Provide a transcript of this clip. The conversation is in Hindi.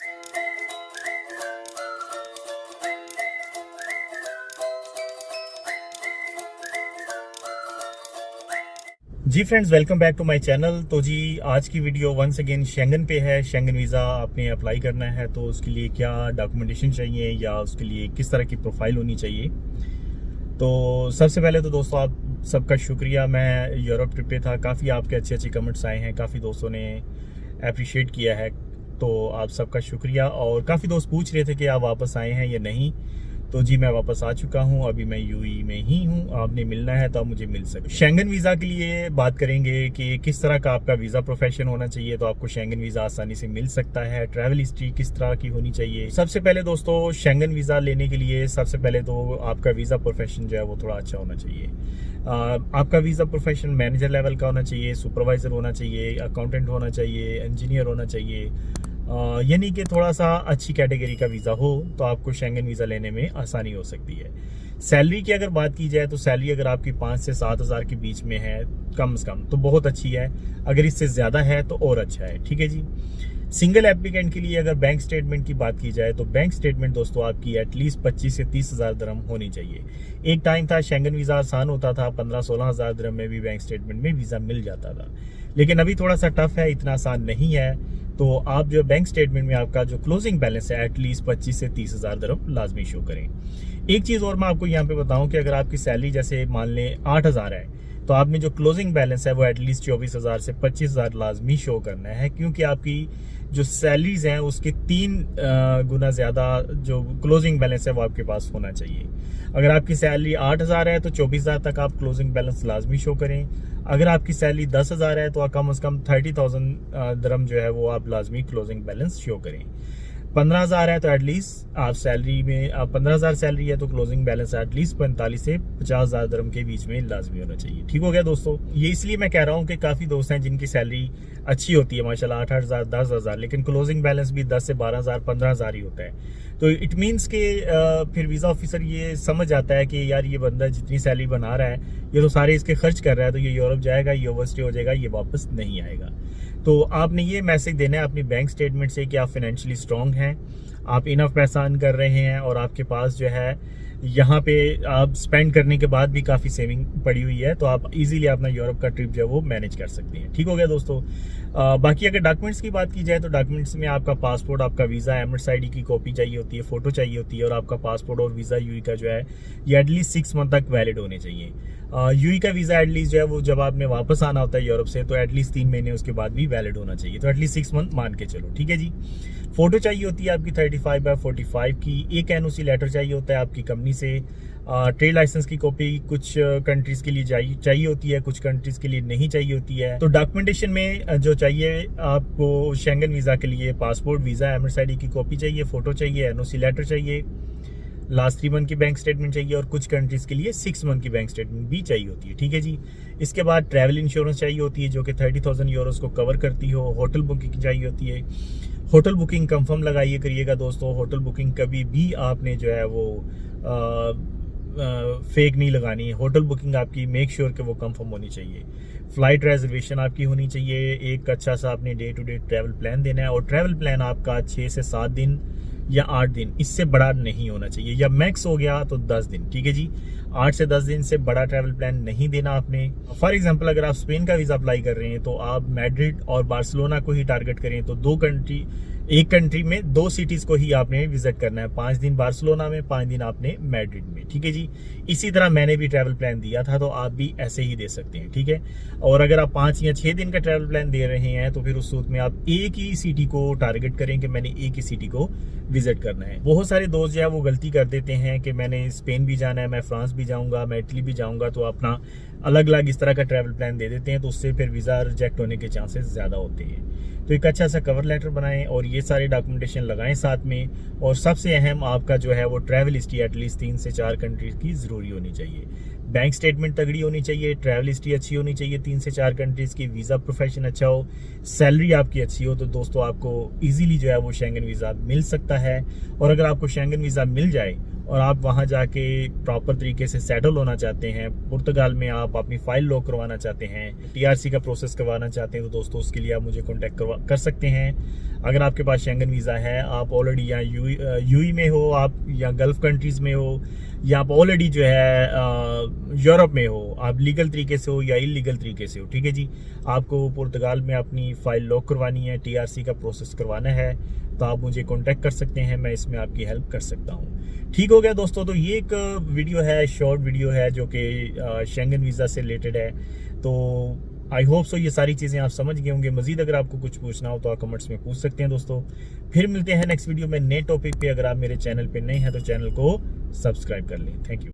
Ji friends, welcome back to my channel. तो जी आज की वीडियो वंस अगेन शेंगन पे है। शेंगन वीज़ा आपने अप्लाई करना है तो उसके लिए क्या डॉक्यूमेंटेशन चाहिए या उसके लिए किस तरह की प्रोफाइल होनी चाहिए। तो सबसे पहले तो दोस्तों आप सबका शुक्रिया। मैं यूरोप ट्रिप पे था, काफ़ी आपके अच्छे कमेंट्स आए हैं, काफ़ी दोस्तों ने अप्रिशिएट किया है, तो आप सबका शुक्रिया। और काफ़ी दोस्त पूछ रहे थे कि आप वापस आए हैं या नहीं। तो जी मैं वापस आ चुका हूं, अभी मैं यूएई में ही हूं। आपने मिलना है तो आप मुझे मिल सकते। शेंगन वीज़ा के लिए बात करेंगे कि किस तरह का आपका वीज़ा प्रोफेशन होना चाहिए तो आपको शेंगन वीज़ा आसानी से मिल सकता है। ट्रैवल हिस्ट्री किस तरह की होनी चाहिए। सबसे पहले दोस्तों शेंगन वीज़ा लेने के लिए सबसे पहले तो आपका वीज़ा प्रोफेशन जो है वो थोड़ा अच्छा होना चाहिए। आपका वीज़ा प्रोफेशन मैनेजर लेवल का होना चाहिए, सुपरवाइज़र होना चाहिए, अकाउंटेंट होना चाहिए, इंजीनियर होना चाहिए, यानी कि थोड़ा सा अच्छी कैटेगरी का वीज़ा हो तो आपको शेंगन वीज़ा लेने में आसानी हो सकती है। सैलरी की अगर बात की जाए तो सैलरी अगर आपकी 5 से 7 हज़ार के बीच में है कम से कम तो बहुत अच्छी है, अगर इससे ज़्यादा है तो और अच्छा है। ठीक है जी। सिंगल एप्लीकेंट के लिए अगर बैंक स्टेटमेंट की बात की जाए तो बैंक स्टेटमेंट दोस्तों आपकी एटलीस्ट 25 से 30 हज़ार दिरहम होनी चाहिए। एक टाइम था शेंगन वीज़ा आसान होता था, 15-16 हज़ार दिरहम में भी बैंक स्टेटमेंट में वीज़ा मिल जाता था, लेकिन अभी थोड़ा सा टफ है, इतना आसान नहीं है। तो आप जो बैंक स्टेटमेंट में आपका जो क्लोजिंग बैलेंस है एटलीस्ट 25 से 30 हज़ार दिरहम लाजमी शो करें। एक चीज़ और मैं आपको यहाँ पे बताऊं कि अगर आपकी सैलरी जैसे मान लें 8 हज़ार है तो आपने जो क्लोजिंग बैलेंस है वो एटलीस्ट 24 हज़ार से 25 हज़ार लाजमी शो करना है, क्योंकि आपकी जो सैलरीज हैं उसके 3 गुना ज़्यादा जो क्लोजिंग बैलेंस है वो आपके पास होना चाहिए। अगर आपकी सैलरी 8 हज़ार है तो 24 हज़ार तक आप क्लोजिंग बैलेंस लाजमी शो करें। अगर आपकी सैलरी 10 हज़ार है तो कम से कम 30,000 दिरहम जो है वो आप लाजमी क्लोजिंग बैलेंस शो करें। 15 हज़ार है तो एटलीस्ट आप सैलरी में 15 हज़ार सैलरी है तो क्लोजिंग बैलेंस एटलीस्ट 45 से 50 हज़ार दिरहम के बीच में लाजमी होना चाहिए। ठीक हो गया दोस्तों। ये इसलिए मैं कह रहा हूँ कि काफ़ी दोस्त हैं जिनकी सैलरी अच्छी होती है माशाल्लाह 8 हज़ार 10 हज़ार, लेकिन क्लोजिंग बैलेंस भी 10 से 12 हज़ार 15 हज़ार ही होता है। तो इट मीन्स के फिर वीज़ा ऑफिसर ये समझ आता है कि यार ये बंदा जितनी सैलरी बना रहा है ये तो सारे इसके खर्च कर रहा है, तो ये यूरोप जाएगा, ये ओवरस्टे हो जाएगा, ये वापस नहीं आएगा। तो आपने ये मैसेज देना है अपनी बैंक स्टेटमेंट से कि आप फाइनेंशियली स्ट्रांग हैं, आप इनफ पैसा अर्न कर रहे हैं और आपके पास जो है यहाँ पे आप स्पेंड करने के बाद भी काफ़ी सेविंग पड़ी हुई है, तो आप इजीली अपना यूरोप का ट्रिप जो है वो मैनेज कर सकते हैं। ठीक हो गया दोस्तों। बाकी अगर डॉक्यूमेंट्स की बात की जाए तो डॉक्यूमेंट्स में आपका पासपोर्ट, आपका वीज़ा, एमिरेट्स आईडी की कॉपी चाहिए होती है, फ़ोटो चाहिए होती है, और आपका पासपोर्ट और वीज़ा यूई का जो है ये एटलीस्ट 6 मंथ तक वैलिड होने चाहिए। यूई का वीज़ा एटलीस्ट जो है वो जब आपने वापस आना होता है यूरोप से तो एटलीस्ट 3 महीने उसके बाद भी वैलिड होना चाहिए, तो एटलीस्ट 6 मंथ मान के चलो। ठीक है जी। फोटो चाहिए होती है आपकी 35x45 की, एक एनओसी लेटर चाहिए होता है आपकी कंपनी से, ट्रेड लाइसेंस की कॉपी कुछ कंट्रीज के लिए चाहिए होती है, कुछ कंट्रीज के लिए नहीं चाहिए होती है। तो डॉक्यूमेंटेशन में जो चाहिए आपको शेंगन वीज़ा के लिए पासपोर्ट, वीज़ा, एमिरेट्स आईडी की कॉपी चाहिए, फोटो चाहिए, एनओसी लेटर चाहिए, लास्ट 3 मंथ की बैंक स्टेटमेंट चाहिए, और कुछ कंट्रीज के लिए 6 मंथ की बैंक स्टेटमेंट भी चाहिए होती है। ठीक है जी। इसके बाद ट्रैवल इंश्योरेंस चाहिए होती है जो कि 30,000 यूरोस को कवर करती हो। होटल बुकिंग चाहिए होती है। होटल बुकिंग कंफर्म लगाइए करिएगा दोस्तों। होटल बुकिंग कभी भी आपने जो है वो फेक नहीं लगानी है। होटल बुकिंग आपकी मेक श्योर कि वो कंफर्म होनी चाहिए। फ्लाइट रिजर्वेशन आपकी होनी चाहिए। एक अच्छा सा आपने day to day travel plan देना है, और ट्रैवल प्लान आपका 6 से 7 दिन या 8 दिन, इससे बड़ा नहीं होना चाहिए, या मैक्स हो गया तो 10 दिन। ठीक है जी। 8 से 10 दिन से बड़ा ट्रैवल प्लान नहीं देना आपने। फॉर एग्जांपल अगर आप स्पेन का वीज़ा अप्लाई कर रहे हैं तो आप मैड्रिड और बार्सिलोना को ही टारगेट करें, तो एक कंट्री में 2 सिटीज़ को ही आपने विजिट करना है, 5 दिन बार्सिलोना में, 5 दिन आपने मैड्रिड में। ठीक है जी। इसी तरह मैंने भी ट्रैवल प्लान दिया था, तो आप भी ऐसे ही दे सकते हैं। ठीक है। और अगर आप 5 या 6 दिन का ट्रैवल प्लान दे रहे हैं तो फिर उस सूरत में आप एक ही सिटी को टारगेट करें कि मैंने एक ही सिटी को विजिट करना है। बहुत सारे दोस्त जो है वो गलती कर देते हैं कि मैंने स्पेन भी जाना है, मैं फ्रांस भी जाऊंगा, मैं इटली भी जाऊंगा, तो अपना अलग अलग इस तरह का ट्रैवल प्लान दे देते हैं, तो उससे फिर वीज़ा रिजेक्ट होने के चांसेस ज़्यादा होते हैं। तो एक अच्छा सा कवर लेटर बनाएं और ये सारे डॉक्यूमेंटेशन लगाएं साथ में। और सबसे अहम आपका जो है वो ट्रैवल हिस्ट्री एटलीस्ट 3 से 4 कंट्रीज की ज़रूरी होनी चाहिए। बैंक स्टेटमेंट तगड़ी होनी चाहिए, ट्रैवल हिस्ट्री अच्छी होनी चाहिए 3 से 4 कंट्रीज़ की, वीज़ा प्रोफेशन अच्छा हो, सैलरी आपकी अच्छी हो, तो दोस्तों आपको इजीली जो है वो शेंगन वीज़ा मिल सकता है। और अगर आपको शेंगन वीज़ा मिल जाए और आप वहाँ जाके प्रॉपर तरीके से सेटल होना चाहते हैं, पुर्तगाल में आप अपनी फ़ाइल लॉक करवाना चाहते हैं, टीआरसी का प्रोसेस करवाना चाहते हैं, तो दोस्तों उसके लिए आप मुझे कॉन्टैक्ट कर सकते हैं। अगर आपके पास शेंगन वीज़ा है, आप ऑलरेडी यहाँ यूई में हो, आप या गल्फ़ कंट्रीज़ में हो, या आप ऑलरेडी जो है यूरोप में हो, आप लीगल तरीके से हो या इलीगल तरीके से हो, ठीक है जी, आपको पुर्तगाल में अपनी फ़ाइल लॉक करवानी है, टीआरसी का प्रोसेस करवाना है, तो आप मुझे कांटेक्ट कर सकते हैं, मैं इसमें आपकी हेल्प कर सकता हूँ। ठीक हो गया दोस्तों, तो ये एक वीडियो है, शॉर्ट वीडियो है जो कि शेंगन वीज़ा से रिलेटेड है। तो आई होप सो ये सारी चीज़ें आप समझ गए होंगे। मजीद अगर आपको कुछ पूछना हो तो आप कमेंट्स में पूछ सकते हैं दोस्तों। फिर मिलते हैं नेक्स्ट वीडियो में नए टॉपिक पे। अगर आप मेरे चैनल पे नए हैं तो चैनल को सब्सक्राइब कर लें। Thank you.